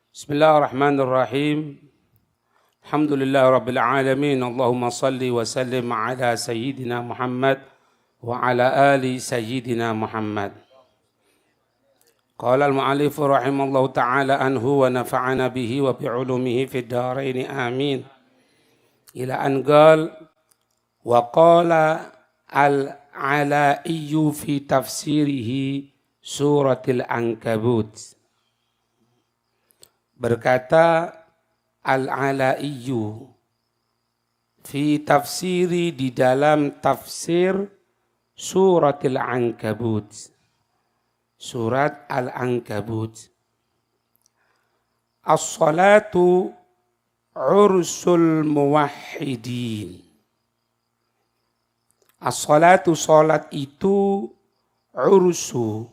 Bismillahirrahmanirrahim. Alhamdulillah rabbil alamin. Allahumma salli wa sallim ala sayyidina Muhammad wa ala ali sayyidina Muhammad. Qala al-mu'allif rahimallahu ta'ala anhu wa nafa'ana bihi wa bi'ulumihi fid dharain amin. Ila an qala wa qala al-Ala'i fi tafsirihi suratil Ankabut. Berkata Al-Ala'i fi tafsiri di dalam tafsir suratil Ankabut. Surat Al-Ankabut. As-salatu ursul muwahhidin. As-salatu salat itu ursu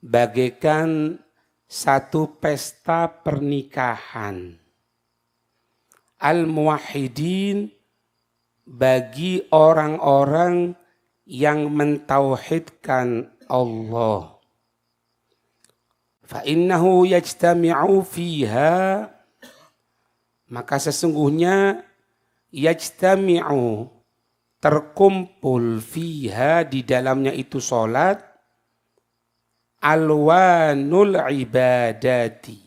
bagaikan satu pesta pernikahan. Al-muwahhidin bagi orang-orang yang mentauhidkan Allah. Fa innahu yajtami'u fiha, maka sesungguhnya yajtami'u terkumpul fiha di dalamnya itu salat alwanul ibadati.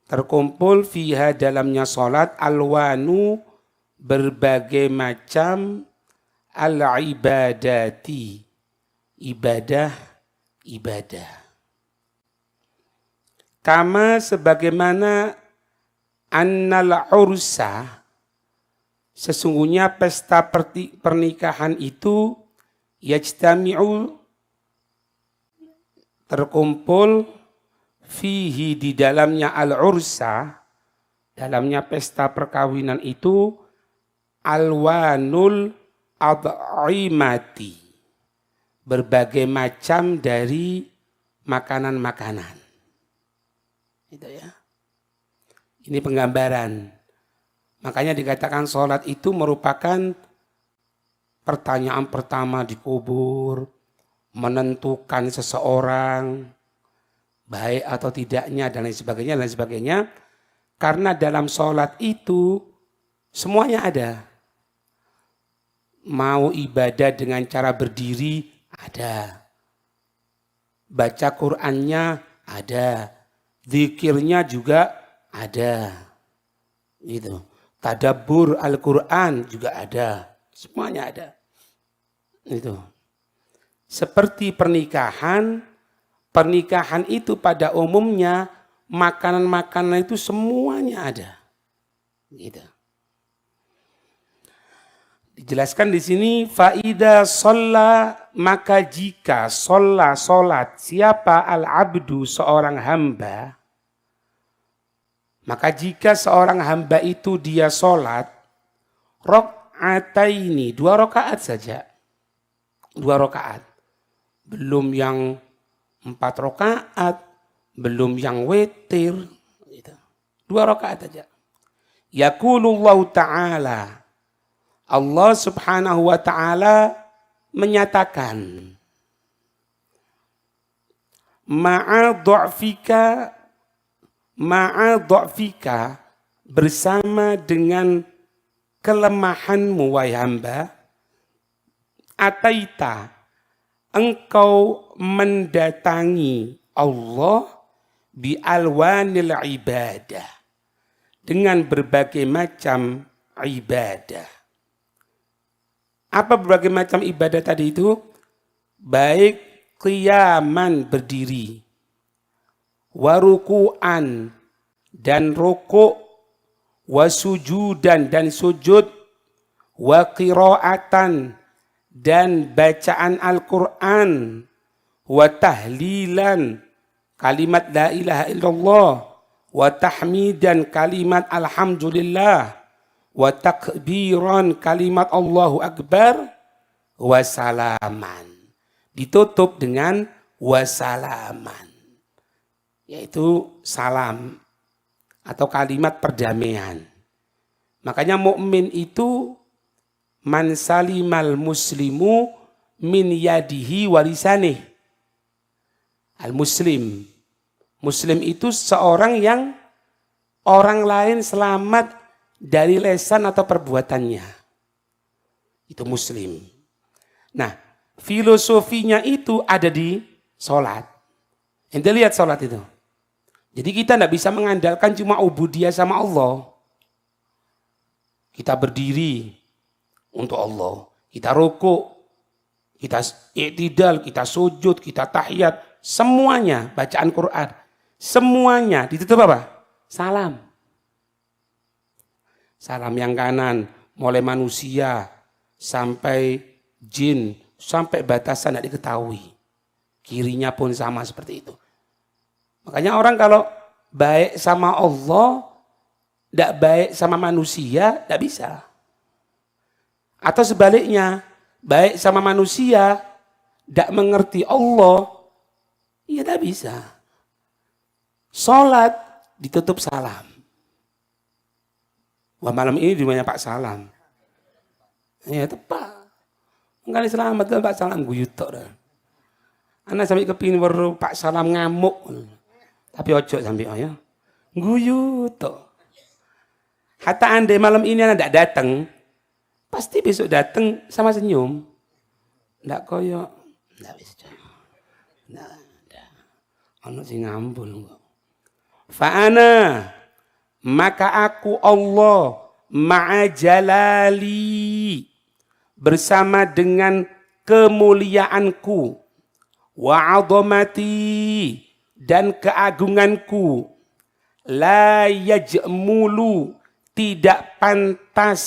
Terkumpul fiha dalamnya salat alwanu berbagai macam al-ibadati, ibadah. Kama sebagaimana annal ursa, sesungguhnya pesta pernikahan itu yajtami'u terkumpul fihi di dalamnya al-ursa, dalamnya pesta perkawinan itu alwanul ad'imati, berbagai macam dari makanan-makanan. Itu ya. Ini penggambaran. Makanya dikatakan sholat itu merupakan pertanyaan pertama di kubur, menentukan seseorang baik atau tidaknya dan lain sebagainya, karena dalam sholat itu semuanya ada. Mau ibadah dengan cara berdiri ada, baca Qur'annya ada, zikirnya juga ada, gitu. Tadabbur Al-Qur'an juga ada, semuanya ada. Itu. Seperti pernikahan itu pada umumnya makanan-makanan itu semuanya ada. Gitu. Dijelaskan di sini faida sholla, maka jika sholat siapa al-abdu seorang hamba, maka jika seorang hamba itu dia sholat rakaataini, 2 rakaat saja, 2 rakaat. Belum yang 4 rakaat, belum yang witir, gitu. 2 rakaat saja. Yaqulullahu ta'ala, Allah subhanahu wa ta'ala menyatakan, ma'a dha'fika, bersama dengan kelemahanmu wahai hamba, ataita, engkau mendatangi Allah bi alwanil ibadah, dengan berbagai macam ibadah. Apa berbagai macam ibadah tadi itu? Baik qiyaman berdiri, waruku'an dan rukuk, wasujudan dan sujud, wa qira'atan dan bacaan Al-Quran, wa tahlilan kalimat la ilaha illallah, wa tahmidan kalimat alhamdulillah, wa takbiran kalimat Allahu Akbar, wa salaman. Ditutup dengan wa salaman, yaitu salam atau kalimat perdamaian. Makanya mukmin itu man salimal muslimu min yadihi walisanih. Al-muslim, Muslim itu seorang yang orang lain selamat dari lesan atau perbuatannya. Itu muslim. Nah, filosofinya itu ada di sholat. Ente lihat sholat itu. Jadi kita tidak bisa mengandalkan cuma ubudiyah sama Allah. Kita berdiri untuk Allah. Kita rukuk, kita i'tidal, kita sujud, kita tahiyat. Semuanya bacaan Quran. Semuanya ditutup apa? Salam. Salam yang kanan, mulai manusia sampai jin, sampai batasan tidak diketahui. Kirinya pun sama seperti itu. Makanya orang kalau baik sama Allah, tidak baik sama manusia, tidak bisa. Atau sebaliknya, baik sama manusia, tidak mengerti Allah, ya tidak bisa. Sholat ditutup salam. Wah, malam ini di mana Pak Salam? Ya tepat. Enggak selamat kan Pak Salam guyut tok dah. Anak sampai kepingin baru Pak Salam ngamuk. Tapi ojo sampai ya. Guyu toh. Hatta andai malam ini anak tidak datang, pasti besok datang sama senyum. Tidak koyok. Tidak bisa. Tidak. Ono sing ngambul. Fa'ana, maka aku Allah ma'ajalali bersama dengan kemuliaanku wa 'azamati dan keagunganku, la yajmulu tidak pantas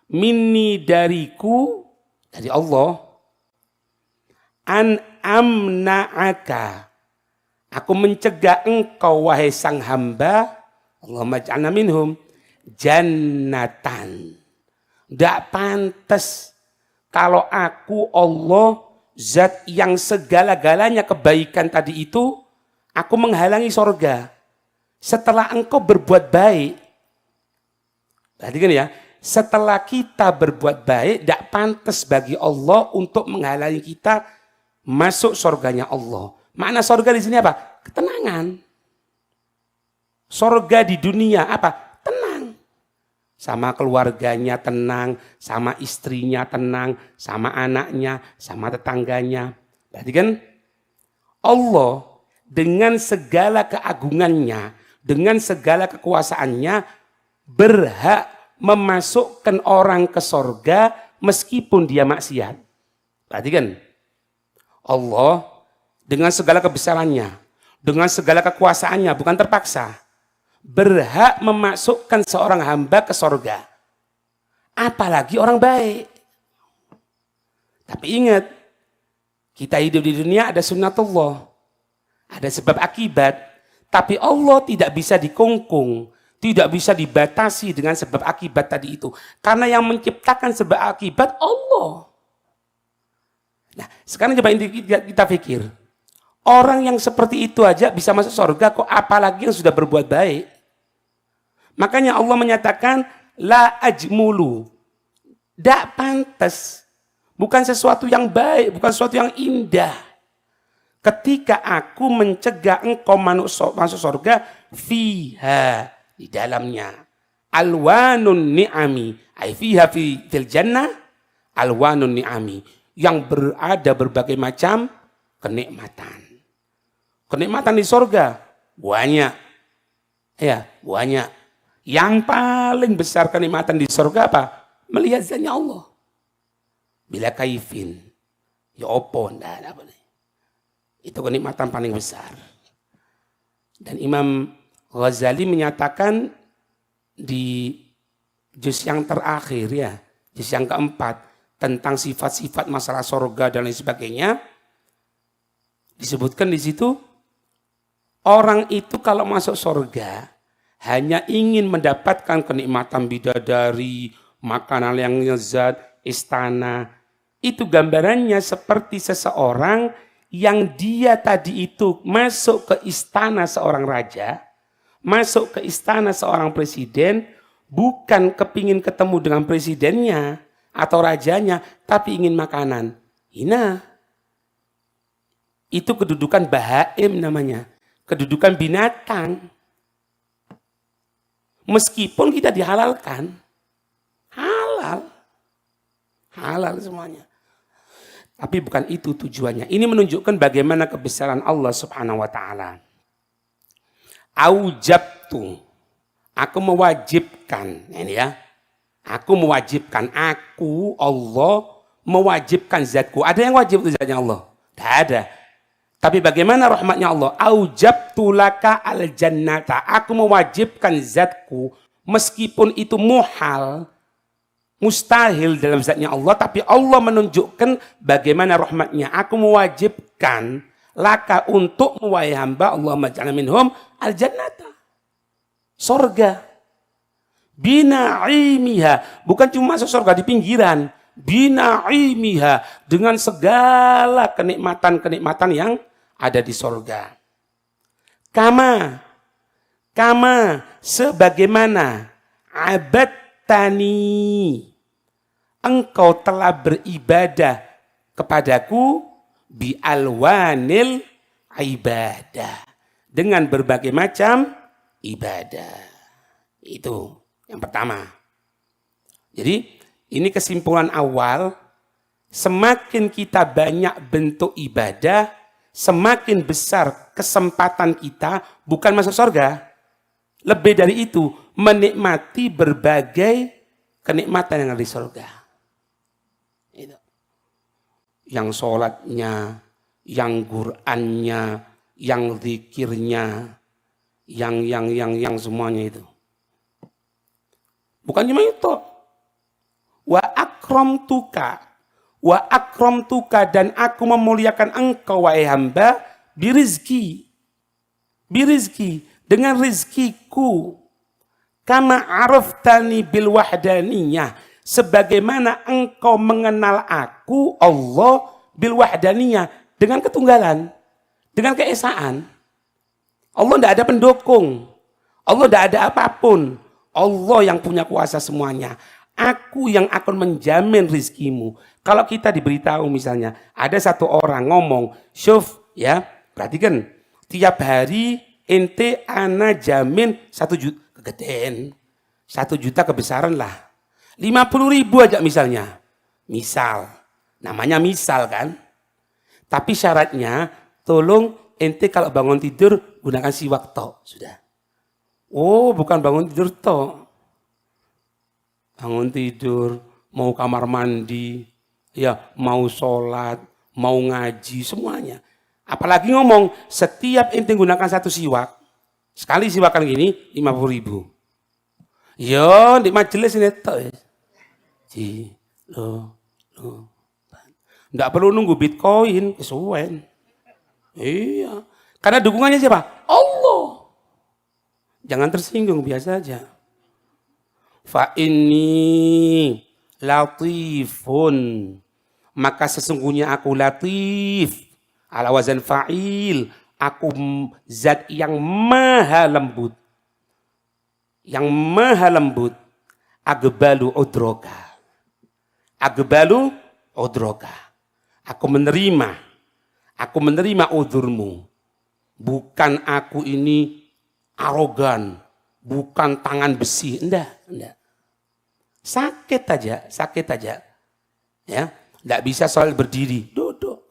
minni dariku, dari Allah, an amna'aka, aku mencegah engkau wahai sang hamba, Allahumma ja'alna minhum, jannatan. Tidak pantas kalau aku Allah, zat yang segala-galanya kebaikan tadi itu, aku menghalangi sorga. Setelah engkau berbuat baik. Perhatikan ya, setelah kita berbuat baik, tidak pantas bagi Allah untuk menghalangi kita masuk sorganya Allah. Makna sorga di sini apa? Ketenangan. Sorga di dunia apa? Tenang. Sama keluarganya tenang, sama istrinya tenang, sama anaknya, sama tetangganya. Berarti kan Allah dengan segala keagungannya, dengan segala kekuasaannya berhak memasukkan orang ke sorga meskipun dia maksiat. Berarti kan Allah dengan segala kebesarannya, dengan segala kekuasaannya, bukan terpaksa, berhak memasukkan seorang hamba ke sorga. Apalagi orang baik. Tapi ingat, kita hidup di dunia ada sunnatullah, ada sebab akibat. Tapi Allah tidak bisa dikungkung, tidak bisa dibatasi dengan sebab akibat tadi itu. Karena yang menciptakan sebab akibat Allah. Nah, sekarang coba kita pikir. Orang yang seperti itu aja bisa masuk surga, kok apalagi yang sudah berbuat baik. Makanya Allah menyatakan, la ajmulu. Tidak pantas. Bukan sesuatu yang baik, bukan sesuatu yang indah. Ketika aku mencegah engkau masuk surga, fiha, di dalamnya. Alwanun ni'ami. Ay fiha fil jannah, alwanun ni'ami. Yang berada berbagai macam kenikmatan. Kenikmatan di surga banyak. Ya, banyak. Yang paling besar kenikmatan di surga apa? Melihat zatnya Allah. Bila kaifin. Ya opo, enggak ada apa nih. Itu kenikmatan paling besar. Dan Imam Ghazali menyatakan di juz yang terakhir ya, juz yang keempat, tentang sifat-sifat masalah surga dan lain sebagainya, disebutkan di situ, orang itu kalau masuk surga hanya ingin mendapatkan kenikmatan bidadari, makanan yang lezat, istana. Itu gambarannya seperti seseorang yang dia tadi itu masuk ke istana seorang raja, masuk ke istana seorang presiden, bukan kepingin ketemu dengan presidennya atau rajanya, tapi ingin makanan. Hina. Itu kedudukan bahaim namanya. Kedudukan binatang. Meskipun kita dihalalkan. Halal. Halal semuanya. Tapi bukan itu tujuannya. Ini menunjukkan bagaimana kebesaran Allah Subhanahu wa taala. Aujabtu. Aku mewajibkan. Ini ya. Aku mewajibkan. Aku Allah mewajibkan zatku. Ada yang wajib itu zatnya Allah? Tidak ada. Tapi bagaimana rahmatnya Allah? Aujabtu laka al jannata. Aku mewajibkan zatku. Meskipun itu muhal. Mustahil dalam zatnya Allah. Tapi Allah menunjukkan bagaimana rahmatnya. Aku mewajibkan laka untuk wahai hamba Allahumma ja'alna minhum al jannata. Sorga. Binaimiha. Bukan cuma masuk sorga di pinggiran. Binaimiha. Dengan segala kenikmatan-kenikmatan yang ada di sorga. Kama sebagaimana abadtani engkau telah beribadah kepadaku bi alwanil ibadah dengan berbagai macam ibadah. Itu yang pertama. Jadi ini kesimpulan awal, semakin kita banyak bentuk ibadah, semakin besar kesempatan kita bukan masuk surga. Lebih dari itu, menikmati berbagai kenikmatan yang ada di surga. Itu. Yang sholatnya, yang Qur'annya, yang zikirnya, yang semuanya itu. Bukan cuma itu. Wa akramtuka dan aku memuliakan engkau wahai hamba birizki dengan rizkiku kama araftani bil wahdaniyah sebagaimana engkau mengenal aku Allah bil wahdaniyah dengan ketunggalan, dengan keesaan. Allah tidak ada pendukung, Allah tidak ada apapun, Allah yang punya kuasa semuanya. Aku yang akan menjamin rizkimu. Kalau kita diberitahu misalnya, ada satu orang ngomong, Syuf, ya, perhatikan, tiap hari ente ana jamin 1 juta, kegedean, 1 juta kebesaran lah. 50.000 aja misalnya. Misal, namanya misal kan. Tapi syaratnya, tolong ente kalau bangun tidur, gunakan siwak tok, sudah. Oh, bukan bangun tidur tok. Bangun tidur, mau kamar mandi, ya mau sholat, mau ngaji, semuanya. Apalagi ngomong, setiap ente gunakan 1 siwak, sekali siwakan gini, 50.000. Yo, di majelis ini toh. Nggak perlu nunggu Bitcoin, kesuwen. Iya, karena dukungannya siapa? Allah. Jangan tersinggung, biasa aja. Fa inni latifun, maka sesungguhnya aku latif ala wazan fa'il, aku zat yang maha lembut, agbalu udroka, aku menerima udurmu. Bukan aku ini arogan, bukan tangan besi, enggak. Sakit aja. Ya, enggak bisa soal berdiri, duduk.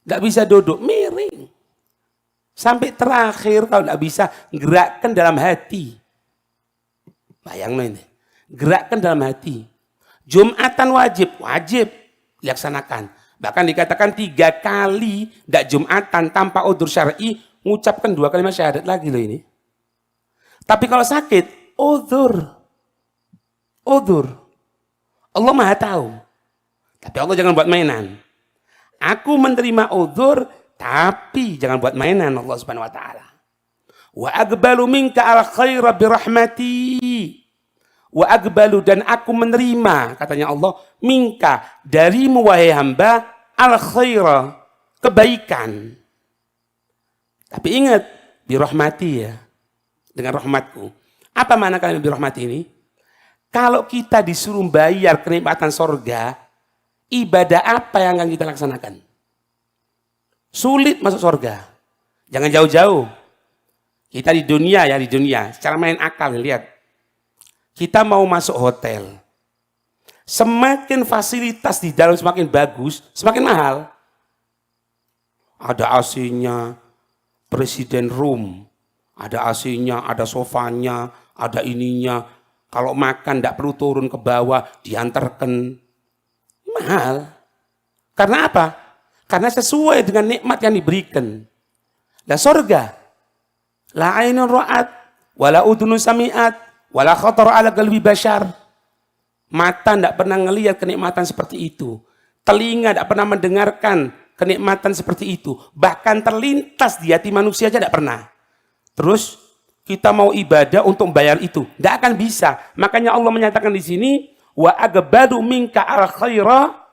Enggak bisa duduk, miring. Sampai terakhir kalau enggak bisa, gerakkan dalam hati. Bayangin ini. Gerakkan dalam hati. Jumatan wajib dilaksanakan. Bahkan dikatakan 3 kali enggak Jumatan tanpa udzur syar'i, mengucapkan 2 kalimat syahadat lagi loh ini. Tapi kalau sakit, udzur. Allah Maha tahu. Tapi Allah jangan buat mainan. Aku menerima udzur, tapi jangan buat mainan Allah Subhanahu wa taala. Wa aqbalu minka al khaira bi rahmati. Wa aqbalu dan aku menerima, katanya Allah, minka darimu wahai hamba al khaira, kebaikan. Tapi ingat, bi rahmati ya. Dengan rahmatku. Apa makna kalimat bi rahmati ini? Kalau kita disuruh bayar kenikmatan sorga, ibadah apa yang akan kita laksanakan? Sulit masuk surga. Jangan jauh-jauh. Kita di dunia ya, di dunia. Secara main akal, lihat. Kita mau masuk hotel. Semakin fasilitas di dalam semakin bagus, semakin mahal. Ada AC-nya, presiden room. Ada AC-nya, ada sofanya, ada ininya. Kalau makan tidak perlu turun ke bawah, diantarkan. Mahal. Karena apa? Karena sesuai dengan nikmat yang diberikan. Lah surga. La ainun ra'at, wala udhunun sami'at, wala khatar ala qalbi bashar. Mata tidak pernah ngelihat kenikmatan seperti itu. Telinga tidak pernah mendengarkan kenikmatan seperti itu. Bahkan terlintas di hati manusia aja tidak pernah. Terus kita mau ibadah untuk membayar itu. Tidak akan bisa. Makanya Allah menyatakan di sini, wa agbadu minka al khaira.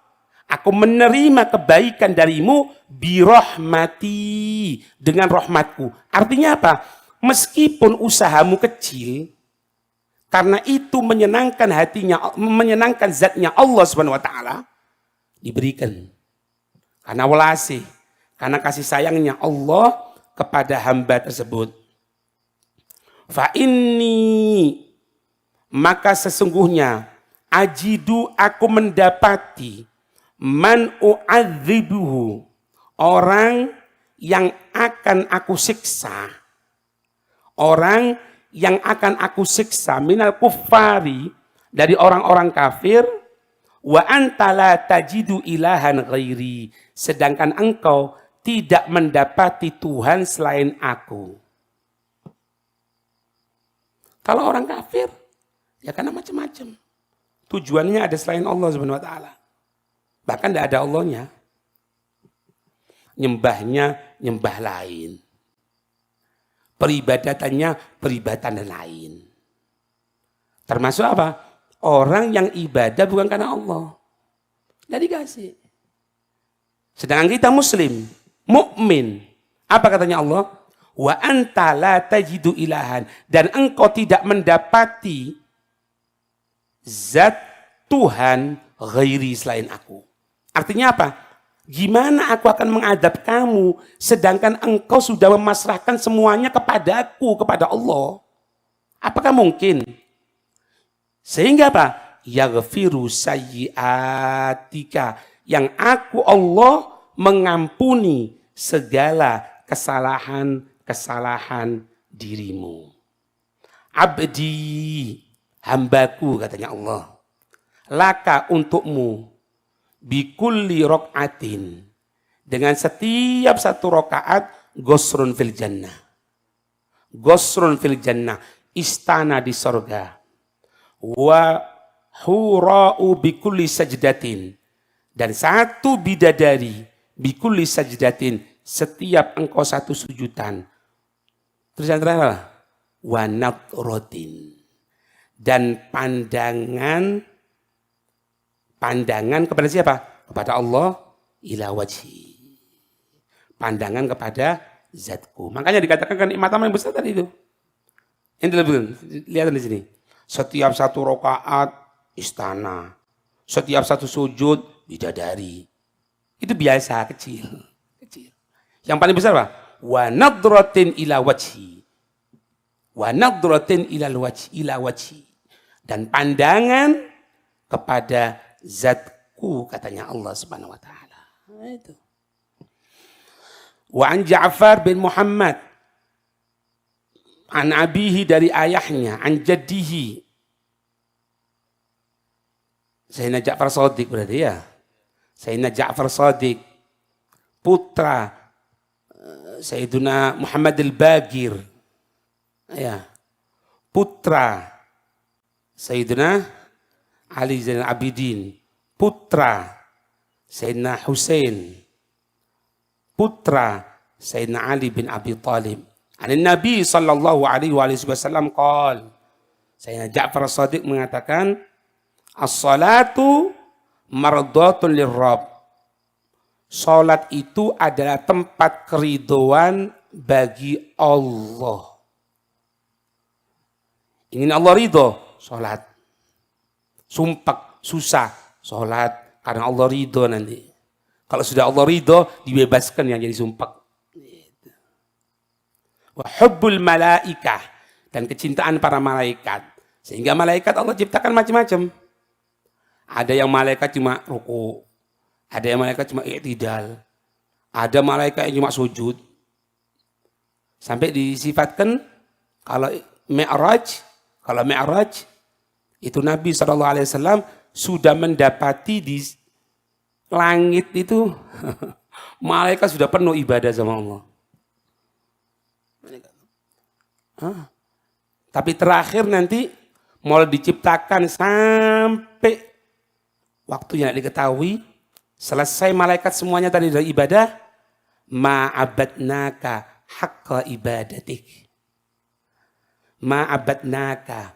Aku menerima kebaikan darimu birahmati, dengan rahmatku. Artinya apa? Meskipun usahamu kecil, karena itu menyenangkan hatinya, menyenangkan zatnya Allah Subhanahu wa taala, diberikan. Karena welasi, karena kasih sayangnya Allah kepada hamba tersebut. Fa inni, maka sesungguhnya ajidu, aku mendapati man u'adzibuhu, orang yang akan aku siksa. Orang yang akan aku siksa minal kuffari, dari orang-orang kafir, wa anta la tajidu ilahan ghairi, sedangkan engkau tidak mendapati Tuhan selain aku. Kalau orang kafir, ya karena macam-macam. Tujuannya ada selain Allah Subhanahu wa taala. Bahkan tidak ada Allahnya. Nyembahnya nyembah lain. Peribadatannya peribadatan lain. Termasuk apa? Orang yang ibadah bukan karena Allah. Tidak dikasih. Sedangkan kita muslim, mukmin. Apa katanya Allah? Wa anta la tajidu ilahan. Dan engkau tidak mendapati zat Tuhan ghairi selain aku. Artinya apa? Gimana aku akan mengadab kamu sedangkan engkau sudah memasrahkan semuanya kepadaku, kepada Allah? Apakah mungkin? Sehingga apa? Yaghfiru sayyiatika, yang aku Allah mengampuni segala kesalahan dirimu. Abdi, hambaku, katanya Allah. Laka, untukmu. Bikulli rok'atin, dengan setiap satu rokaat, gosrun fil jannah. Gosrun fil jannah, istana di sorga. Wa hura'u bikulli sajdatin, dan satu bidadari, bikulli sajdatin, setiap engkau satu sujudan. Terus yang terakhir, wa natrotin, dan pandangan kepada siapa? Kepada Allah, ila wajhi. Pandangan kepada zatku. Makanya dikatakan kenikmatan yang besar tadi itu. Ini lihat di sini. Setiap satu rakaat istana. Setiap satu sujud bidadari. Itu biasa, kecil. Yang paling besar apa? Wa nadratin ila wajhi. Wa nadratin ila wajhi. Dan pandangan kepada zatku, katanya Allah Subhanahu wa taala. Itu. Wa an Ja'far bin Muhammad, an abihi, dari ayahnya, an jaddihi. Sayyidina Ja'far Shadiq berarti ya. Sayyidina Ja'far Shadiq, putra Sayyidina Muhammad al-Bagir. Ya. Putra Sayyidina Ali Zainal Abidin, putra Sayyidina Husain, putra Sayyidina Ali bin Abi Talib. An Nabi sallallahu alaihi wasallam qol, Sayyidina Ja'far Shadiq mengatakan, as-salatu mardatun lirrabb. Salat itu adalah tempat keridhaan bagi Allah. Ingin Allah ridho, salat. Sumpah, susah, sholat, karena Allah ridho nanti. Kalau sudah Allah ridho, dibebaskan yang jadi sumpah. Wa hubbul malaikah, dan kecintaan para malaikat. Sehingga malaikat Allah ciptakan macam-macam. Ada yang malaikat cuma ruku, ada yang malaikat cuma i'tidal, ada malaikat yang cuma sujud. Sampai disifatkan kalau Mi'raj itu Nabi SAW sudah mendapati di langit itu malaikat sudah penuh ibadah sama Allah. Tapi terakhir nanti mulai diciptakan sampai waktunya tidak diketahui, selesai malaikat semuanya tadi dari ibadah, ma'abadnaka haqqa ibadatik. Ma'abadnaka,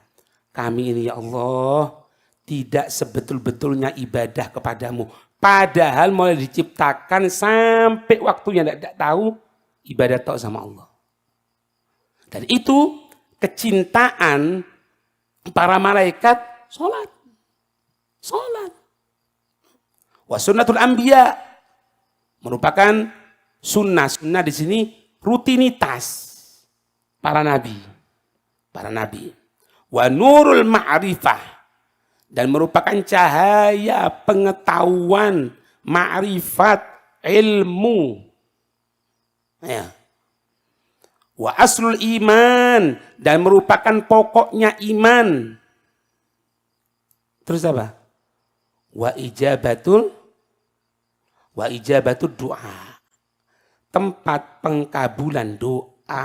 kami ini ya Allah tidak sebetul-betulnya ibadah kepadamu. Padahal mulai diciptakan sampai waktunya tidak tahu, ibadah tok sama Allah. Dan itu kecintaan para malaikat sholat. Wa sunnatul anbiya merupakan sunnah di sini rutinitas para nabi. Wa nurul ma'rifah, dan merupakan cahaya pengetahuan, ma'rifat, ilmu. Ya. Wa aslul iman, dan merupakan pokoknya iman. Terus apa? Wa ijabatul doa, tempat pengkabulan doa.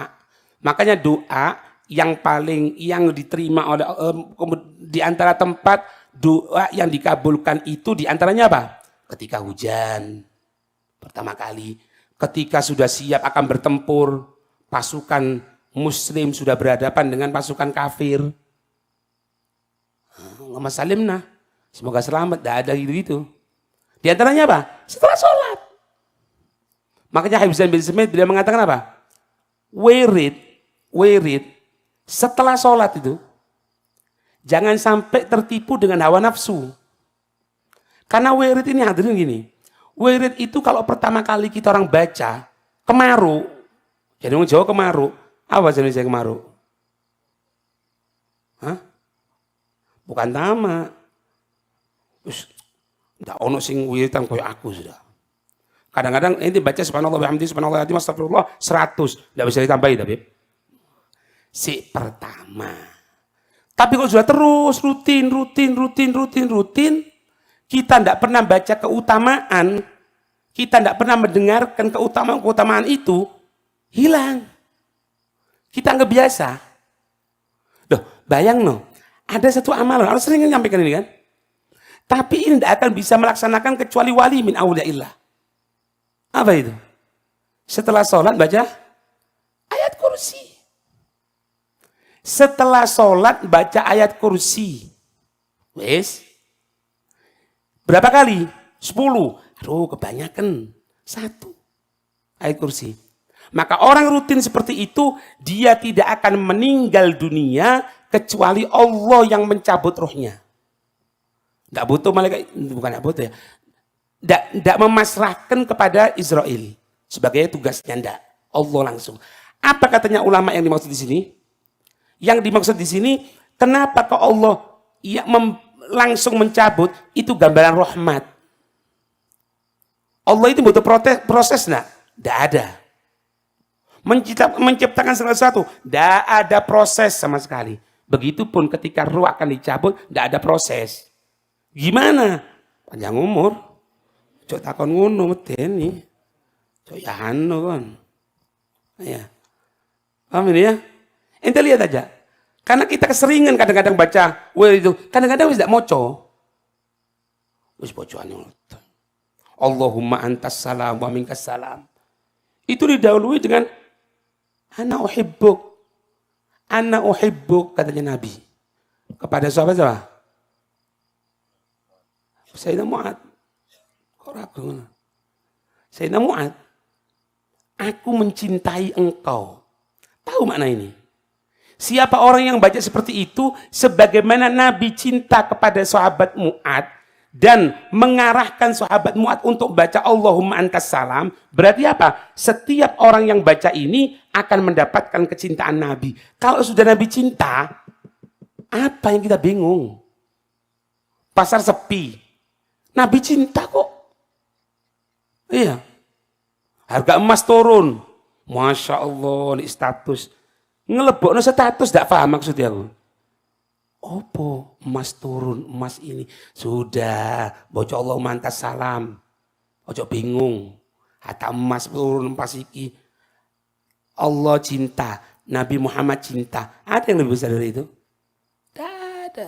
Makanya doa yang diterima oleh di antara tempat doa yang dikabulkan itu di antaranya apa? Ketika hujan pertama kali, ketika sudah siap akan bertempur, pasukan muslim sudah berhadapan dengan pasukan kafir. Allahumma salimna, semoga selamat, tidak ada gitu. Di antaranya apa? Setelah sholat. Makanya Habib Zain bin Smith beliau mengatakan apa? Wirid setelah sholat itu jangan sampai tertipu dengan hawa nafsu. Karena wirid ini hadirin gini, wirid itu kalau pertama kali kita orang baca kemaru, jadi orang Jawa kemaru, apa jenisnya kemaru? Hah? Bukan tamak. Tidak ono sing wiridan koyo aku sudah. Kadang-kadang ini baca subhanallah bihamdi subhanallah alazim astagfirullah 100, tidak bisa ditambahin tapi. Si pertama. Tapi kalau sudah terus rutin, kita tidak pernah baca keutamaan, kita tidak pernah mendengarkan keutamaan itu, hilang. Kita nggak biasa. Loh, bayang no, ada satu amalan, harus sering menyampaikan ini kan. Tapi ini tidak akan bisa melaksanakan kecuali wali min awliyaillah. Apa itu? Setelah sholat baca ayat kursi. Setelah sholat baca ayat kursi. Wes. Berapa kali? 10. Aduh, kebanyakan. 1. Ayat kursi. Maka orang rutin seperti itu, dia tidak akan meninggal dunia kecuali Allah yang mencabut rohnya. Tidak butuh malaikat, bukan tidak butuh ya. Tidak memasrahkan kepada Israel sebagai tugasnya, tidak. Allah langsung. Apa katanya ulama yang dimaksud di sini? Yang dimaksud di sini, kenapa kok Allah langsung mencabut? Itu gambaran rahmat. Allah itu butuh proses, enggak? Tidak ada. Menciptakan segala sesuatu, tidak ada proses sama sekali. Begitupun ketika ruh akan dicabut, tidak ada proses. Gimana? Panjang umur. Cok takon ngono medeni. Cok ya hanu kan. Ya. Paham ini ya? Ente lihat aja. Karena kita keseringan kadang-kadang baca itu, kadang-kadang tidak moco. Wis bocoane ngono. Allahumma antas salam wa minkas salam. Itu didahului dengan ana uhibbuk. Ana uhibbuk katanya Nabi. Kepada siapa? Sayyidina Mu'ad. Kok ragu? Sayyidina Mu'ad. Aku mencintai engkau. Tahu makna ini? Siapa orang yang baca seperti itu, sebagaimana Nabi cinta kepada sahabat Mu'ad, dan mengarahkan sahabat Mu'adz untuk baca Allahumma antas salam, berarti apa? Setiap orang yang baca ini akan mendapatkan kecintaan Nabi. Kalau sudah Nabi cinta, apa yang kita bingung? Pasar sepi, Nabi cinta kok. Iya. Harga emas turun, Masya Allah, ini status. Ngelebokno status, tidak paham maksudnya aku. Opo emas turun, emas ini sudah baca Allah mantas salam, ojo bingung. Hatta emas turun pas iki. Allah cinta, Nabi Muhammad cinta. Ada yang lebih besar dari itu? Tidak ada.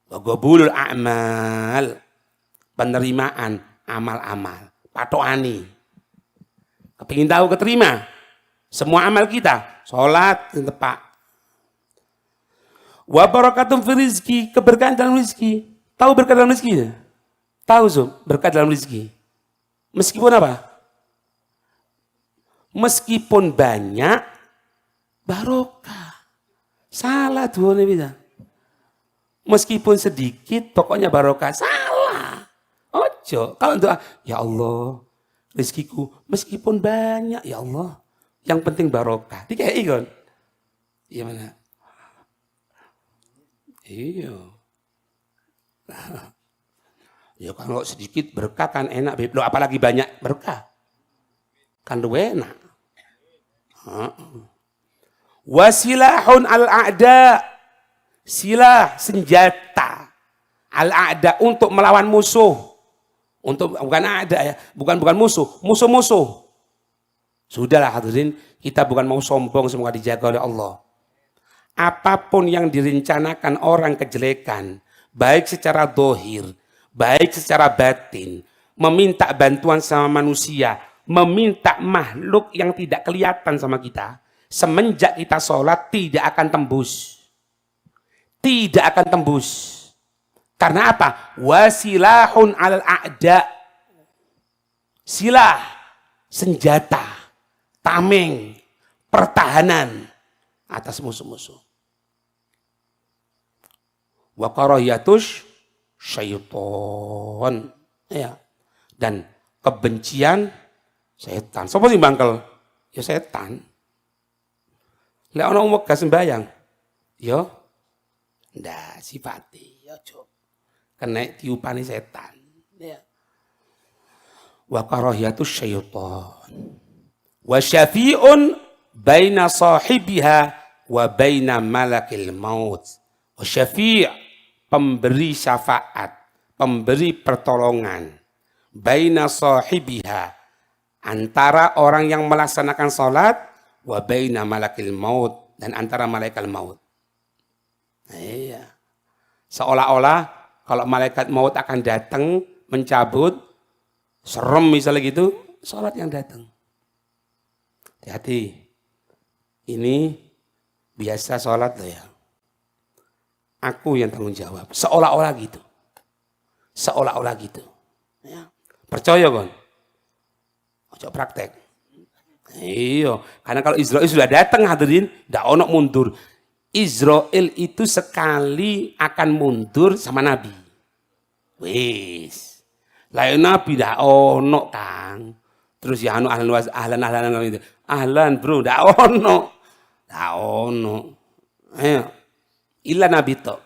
Wagobul a'mal, penerimaan amal-amal, patoani. Kepingin tahu keterima semua amal kita, sholat tepat. Wa barakatum fi rizki, keberkahan dalam rizki. Tahu berkah dalam rizki? Tahu berkah dalam rizki. Meskipun apa? Meskipun banyak, barokah. Salah tuh bisa. Meskipun sedikit, pokoknya barokah. Salah. Ojo. Kalau doa, ya Allah, rizkiku meskipun banyak, ya Allah, yang penting barokah. Dikei kan? Iya mana? Iya. Ya kalau sedikit berkah kan enak. Loh, apalagi banyak berkah. Kan lebih enak. Wasilahun al-a'da. Silah, senjata. Al-a'da untuk melawan musuh. Untuk bukan ada ya, bukan musuh, musuh-musuh. Sudahlah hadirin, kita bukan mau sombong, semoga dijaga oleh Allah. Apapun yang direncanakan orang kejelekan, baik secara dohir, baik secara batin, meminta bantuan sama manusia, meminta makhluk yang tidak kelihatan sama kita, semenjak kita sholat tidak akan tembus. Tidak akan tembus. Karena apa? Wasilahun al-a'da. Silah, senjata, tameng, pertahanan atas musuh-musuh. Wa karahiyatus syaiton. Ya. Dan kebencian setan. Sopo sing bangkel? Ya setan. Lek ana wong wegah sembayang, ya ndak sifati, ya ojo. Kena tiupane setan. Ya. Wa karahiyatus syaiton. Wa syafi'un baina sahibiha wa baina malakil maut. Wa syafi' pemberi syafaat, pemberi pertolongan. Baina sahibiha, antara orang yang melaksanakan salat, wa baina malakil maut, dan antara malaikat maut. Iya. Seolah-olah kalau malaikat maut akan datang mencabut, serem misalnya gitu, salat yang datang. Hati-hati. Ini biasa sholat loh ya. Aku yang tanggung jawab. Seolah-olah gitu. Seolah-olah gitu. Ya. Percaya kan? Ojo praktek. Iya. Karena kalau Israel sudah datang hadirin, tidak ono mundur. Israel itu sekali akan mundur sama Nabi. Wis. Lain Nabi tidak ono kang. Terus ya anu ahlan itu. Ahlan bro, ndak ono. Ndak ono. Ayo. Illa Nabi tok.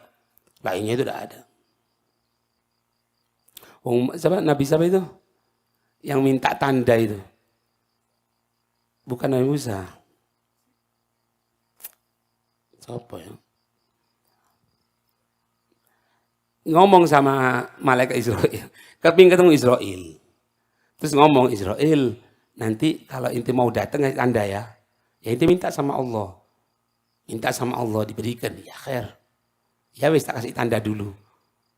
Lainnya itu tidak ada. Siapa Nabi siapa itu? Yang minta tanda itu. Bukan Nabi Musa. Siapa ya? Ngomong sama malaikat Israel. Keping ketemu Israel. Terus ngomong Israel, nanti kalau inti mau datang kasih tanda ya. Ya inti minta sama Allah. Minta sama Allah diberikan. Ya khair. Ya wis tak kasih tanda dulu.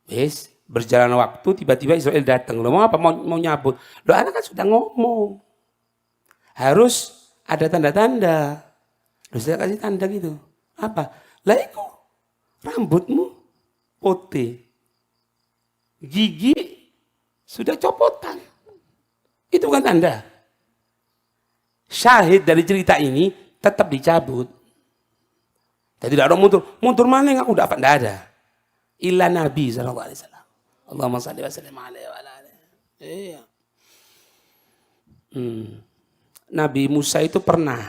Wis berjalan waktu tiba-tiba Israel datang. Lo mau apa? Mau nyabut. Lo anak kan sudah ngomong. Harus ada tanda-tanda. Lo saya kasih tanda gitu. Apa? Lah itu rambutmu putih. Gigi sudah copotan. Itu bukan tanda. Syahid dari cerita ini tetap dicabut. Jadi tidak ada mundur. Mundur mana yang aku dapat? Tidak ada. Illa Nabi SAW. Allahumma shalli wa sallim alaihi wa ala alihi. Iya. Nabi Musa itu pernah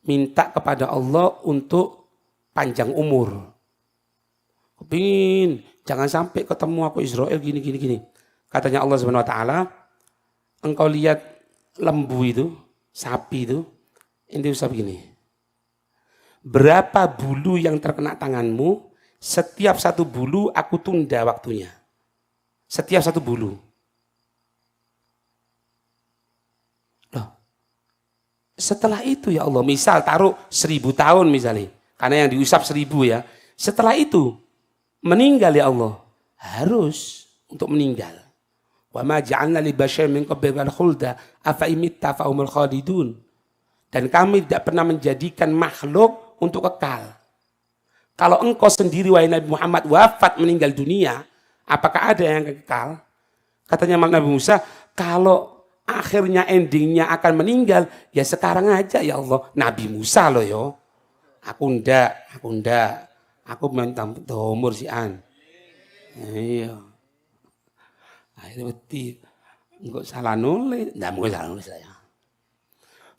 minta kepada Allah untuk panjang umur. Kepingin, jangan sampai ketemu aku Israel gini. Katanya Allah Subhanahu wa taala, engkau lihat lembu itu, sapi itu, ini usah begini. Berapa bulu yang terkena tanganmu, setiap satu bulu aku tunda waktunya. Setiap satu bulu. Loh. Setelah itu ya Allah, misal taruh 1000 tahun misalnya. Karena yang diusap 1000 ya. Setelah itu, meninggal ya Allah. Harus untuk meninggal. Wa ma ja'alna li basyarin min qablikal khulda afa imitta fa humul khalidun. Dan kami tidak pernah menjadikan makhluk untuk kekal. Kalau engkau sendiri wahai Nabi Muhammad wafat meninggal dunia, apakah ada yang kekal? Katanya Nabi Musa, kalau akhirnya endingnya akan meninggal, ya sekarang aja ya Allah. Nabi Musa loh yo. Aku ndak. Aku minta umur si An. Iya. Akhirnya beti. Enggak salah nulis. Nggak mungkin salah nulis saya.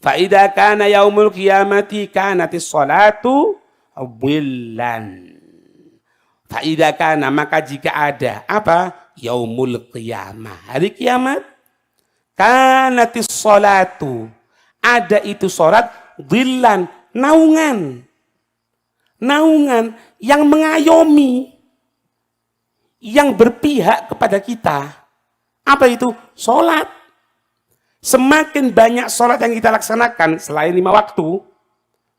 Fa idza kana yaumul qiyamati kanatis sholatu dhillan. Fa idza kana, maka jika ada apa? Yaumul qiyamah. Hari kiamat. Kanatis sholatu. Ada itu sholat dhillan, naungan. Naungan yang mengayomi, yang berpihak kepada kita. Apa itu? Sholat. Semakin banyak sholat yang kita laksanakan selain 5 waktu,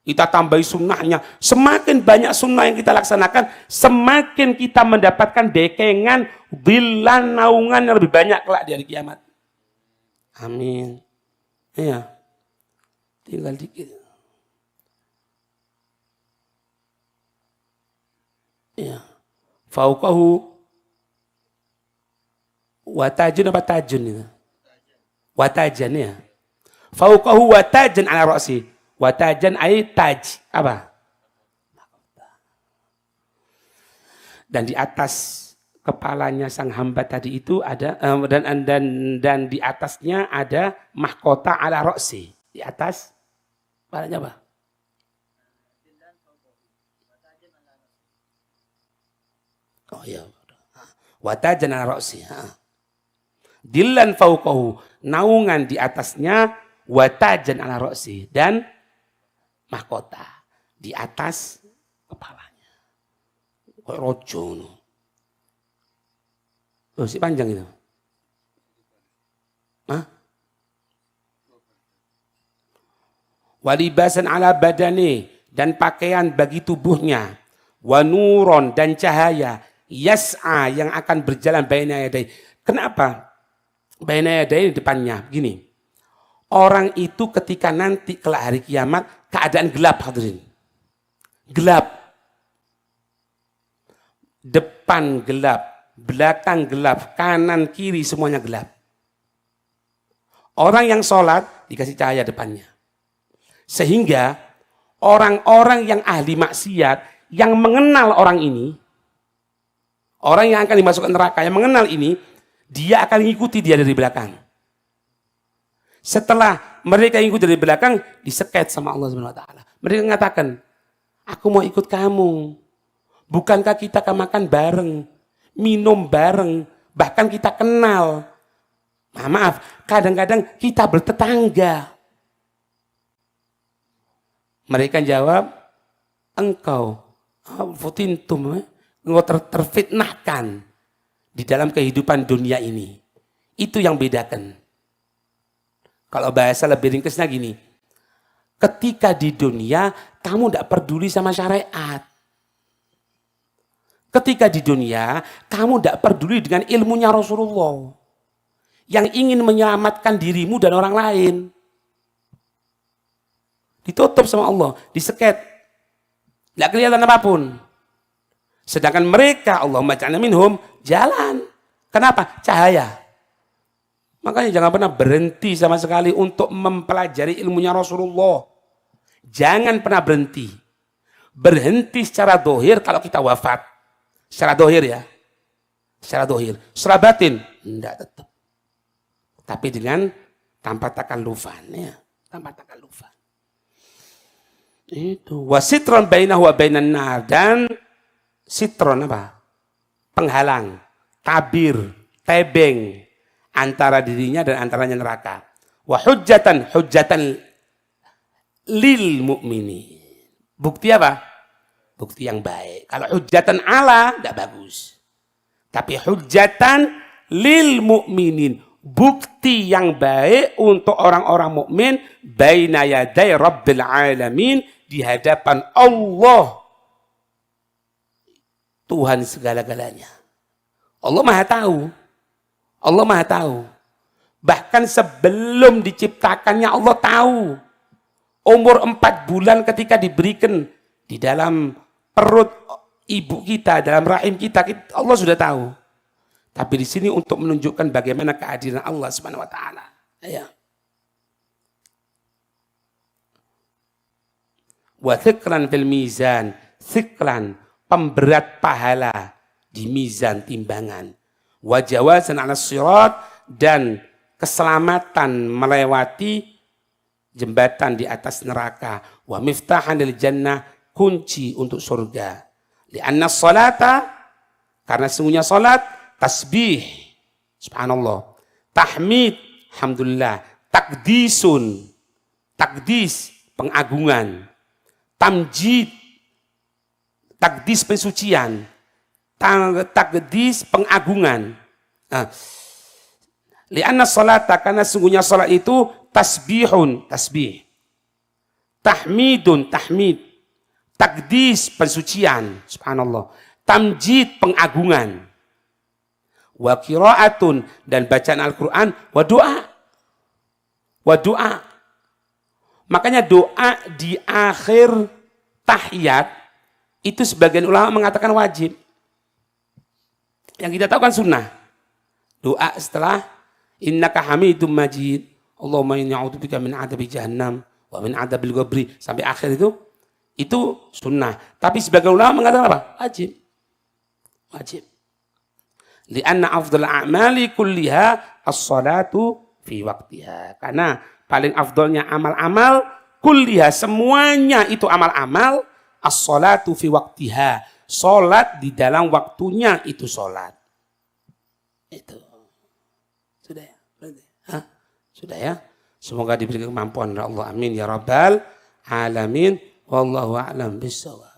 kita tambahi sunnahnya. Semakin banyak sunnah yang kita laksanakan, semakin kita mendapatkan dekengan, dhillan, naungan yang lebih banyak kelak di hari kiamat. Amin. Iya. Tinggal dikit. Ya. Fauqahu watajun apa tajun itu? Watajan ya. Fauqahu watajan ala ra'si. Watajan ay taj. Apa? Dan di atas kepalanya sang hamba tadi itu ada dan di atasnya ada mahkota ala ra'si. Di atas kepalanya apa? Oh ya. Watajan ala ra'si. Dillan fauqahu, naungan di atasnya, watajan ala ra'si, dan mahkota di atas kepalanya. Kayak rojo. Oh, si panjang itu. Hah? Walibasan ala badani, dan pakaian bagi tubuhnya. Wanuron, dan cahaya. Yas'a, yang akan berjalan baina yadai. Kenapa? Baina yadai depannya. Gini. Orang itu ketika nanti kelak hari kiamat, keadaan gelap hadirin. Gelap. Depan gelap, belakang gelap, kanan kiri semuanya gelap. Orang yang sholat dikasih cahaya depannya. Sehingga orang-orang yang ahli maksiat, yang mengenal orang ini, orang yang akan dimasukkan neraka, yang mengenal ini, dia akan mengikuti dia dari belakang. Setelah mereka ikut dari belakang, diseket sama Allah Subhanahu wa taala. Mereka mengatakan, "Aku mau ikut kamu. Bukankah kita akan makan bareng, minum bareng, bahkan kita kenal. Maaf, kadang-kadang kita bertetangga." Mereka jawab, "Engkau futintum, engkau terfitnahkan di dalam kehidupan dunia ini." Itu yang bedakan. Kalau bahasa lebih ringkasnya gini, ketika di dunia kamu tidak peduli sama syariat. Ketika di dunia kamu tidak peduli dengan ilmunya Rasulullah yang ingin menyelamatkan dirimu dan orang lain. Ditutup sama Allah, diseket, tidak kelihatan apapun. Sedangkan mereka, Allahumma ja'alna minhum, jalan. Kenapa? Cahaya. Makanya jangan pernah berhenti sama sekali untuk mempelajari ilmunya Rasulullah. Jangan pernah berhenti. Berhenti secara dohir kalau kita wafat. Secara dohir ya. Secara dohir. Secara batin, enggak tetap. Tapi dengan tanpa takallufan, ya. Tanpa takallufan. Itu. Wa sitron bainahu wa bainan nar. Dan sitron apa? Penghalang, tabir, tebeng antara dirinya dan antaranya neraka. Wa hujjatan lil mu'mini. Bukti apa? Bukti yang baik. Kalau hujjatan ala, enggak bagus. Tapi hujjatan lil mu'minin. Bukti yang baik untuk orang-orang mukmin baina yaday rabbil alamin, di hadapan Allah, Tuhan segala-galanya. Allah Maha tahu. Allah Maha tahu. Bahkan sebelum diciptakannya Allah tahu. Umur 4 bulan ketika diberikan di dalam perut ibu kita, dalam rahim kita, Allah sudah tahu. Tapi di sini untuk menunjukkan bagaimana keadilan Allah Subhanahu wa taala. Ya. Wa thiqlan fil mizan, thiqlan, pemberat pahala di mizan timbangan. Wa jawazan 'ala sirat, dan keselamatan melewati jembatan di atas neraka. Wa miftahan lil jannah, kunci untuk surga. Li'anna sholata, karena sesungguhnya salat, tasbih, subhanallah, tahmid, alhamdulillah, takdisun, takdis, pengagungan, tamjid, takdis pensucian, takdis pengagungan. Li'anna sholata, karena sesungguhnya salat itu tasbihun, tasbih, tahmidun, tahmid, takdis pensucian, subhanallah, tamjid pengagungan, wa qiraatun, dan bacaan Al-Quran, wa doa, wa doa. Makanya doa di akhir tahiyat itu sebagian ulama mengatakan wajib. Yang kita tahu kan sunnah. Doa setelah innaka hamidum majid, Allahumma inni a'udzubika min adzabi jahannam wa min adzabil qabri, sampai akhir itu sunnah. Tapi sebagian ulama mengatakan apa? Wajib. Wajib. Lianna afdal a'mali kulliha as-salatu fi waqtiha. Karena paling afdalnya amal-amal kulliha, semuanya itu amal-amal, as-salatu fi waqtiha. Salat di dalam waktunya itu salat. Itu. Sudah ya? Hah? Sudah ya? Semoga diberi kemampuan oleh Allah. Amin ya rabbal alamin. Wallahu a'lam bishawab.